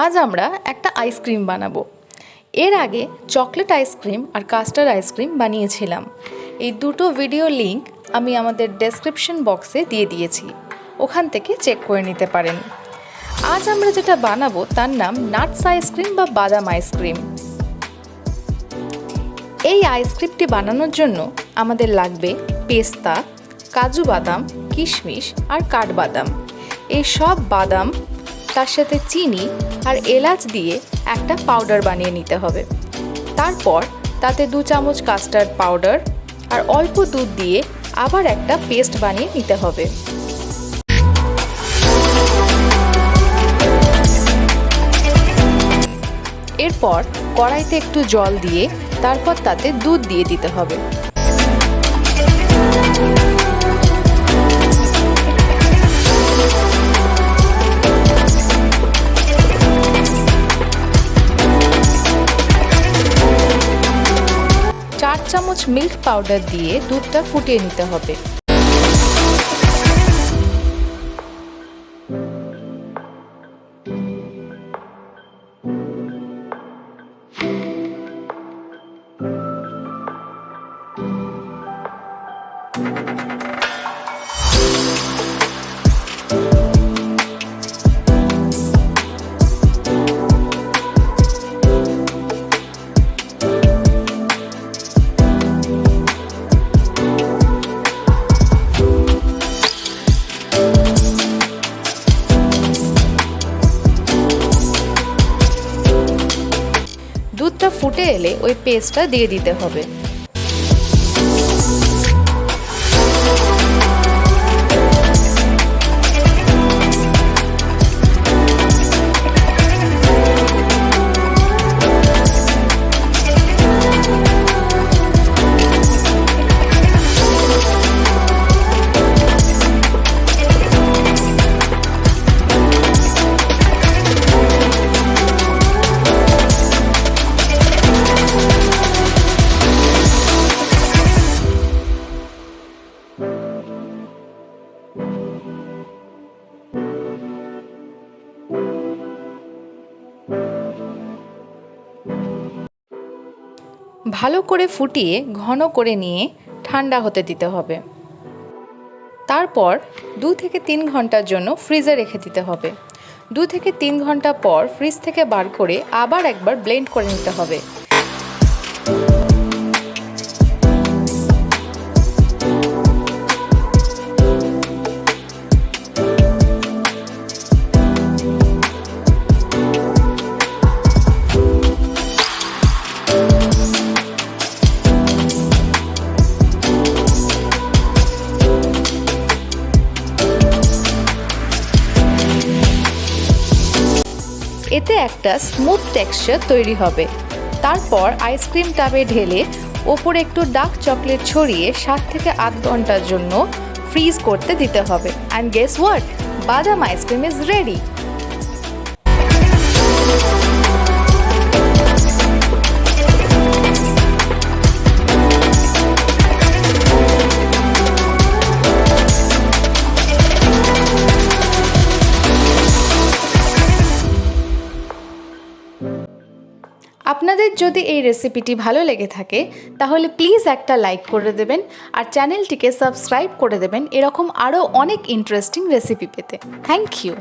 আজ আমরা একটা আইসক্রিম বানাবো। এর আগে চকলেট আইসক্রিম আর কাস্টার্ড আইসক্রিম বানিয়েছিলাম। এই দুটো ভিডিও লিংক আমি আমাদের ডেসক্রিপশন বক্সে দিয়ে দিয়েছি, ওখান থেকে চেক করে নিতে পারেন। আজ আমরা যেটা বানাবো তার নাম নাটস আইসক্রিম বা বাদাম আইসক্রিম। এই আইসক্রিমটি বানানোর জন্য আমাদের লাগবে পেস্তা, কাজু বাদাম, কিশমিশ আর কাঠবাদাম। এই সব বাদাম তার সাথে চিনি আর এলাচ দিয়ে একটা পাউডার বানিয়ে নিতে হবে। তারপর তাতে 2 চামচ কাস্টার্ড পাউডার আর অল্প দুধ দিয়ে আবার একটা পেস্ট বানিয়ে নিতে হবে। এরপর কড়াইতে একটু জল দিয়ে তারপর তাতে দুধ দিয়ে দিতে হবে। চার চামচ মিল্ক পাউডার দিয়ে দুধটা ফুটিয়ে নিতে হবে। দুধটা ফুটে এলে ওই পেস্টটা দিয়ে দিতে হবে। ভালো করে ফুটিয়ে ঘন করে নিয়ে ঠান্ডা হতে দিতে হবে। তারপর 2 থেকে 3 ঘন্টার জন্য ফ্রিজে রেখে দিতে হবে। 2 থেকে 3 ঘন্টা পর ফ্রিজ থেকে বার করে আবার একবার ব্লেন্ড করে নিতে হবে। এতে একটা স্মুথ টেক্সচার তৈরি হবে। তারপর আইসক্রিম টাবে ঢেলে ওপরে একটু ডার্ক চকলেট ছড়িয়ে 7 থেকে 8 ঘন্টার জন্য ফ্রিজ করতে দিতে হবে। অ্যান্ড গেস হোয়াট, বাদাম আইসক্রিম ইজ রেডি। আপনাদের যদি এই রেসিপিটি ভালো লেগে থাকে তাহলে প্লিজ একটা লাইক করে দেবেন আর চ্যানেলটিকে সাবস্ক্রাইব করে দেবেন এরকম আরও অনেক ইন্টারেস্টিং রেসিপি পেতে। Thank you.